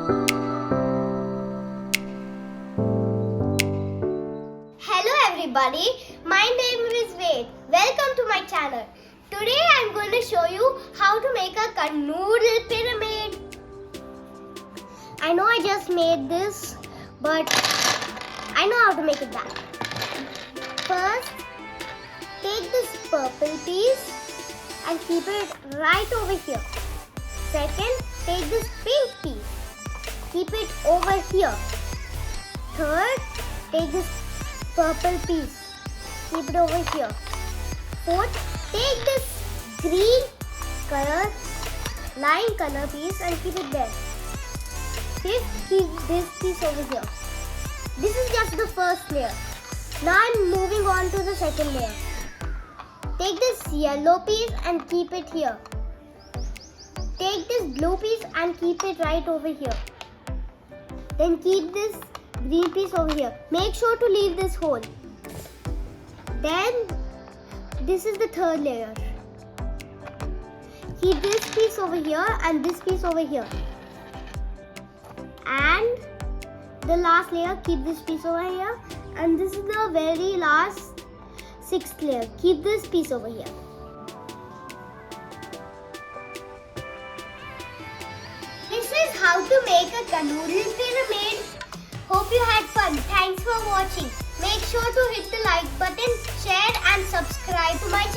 Hello everybody, my name is Ved. Welcome to my channel. Today I'm going to show you how to make a Kanoodle pyramid. I know I just made this, but I know how to make it back. First, take this purple piece and keep it right over here. Second, take this pink piece. Keep it over here. Third, take this purple piece. Keep it over here. Fourth, take this green color, line color piece and keep it there. Fifth, keep this piece over here. This is just the first layer. Now I'm moving on to the second layer. Take this yellow piece and keep it here. Take this blue piece and keep it right over here. Then keep this green piece over here. Make sure to leave this hole. Then this is the third layer. Keep this piece over here and this piece over here. And the last layer, keep this piece over here. And this is the very last sixth layer. Keep this piece over here. This is how to make a Kanoodle pyramid. Hope you had fun. Thanks for watching. Make sure to hit the like button, share and subscribe to my channel.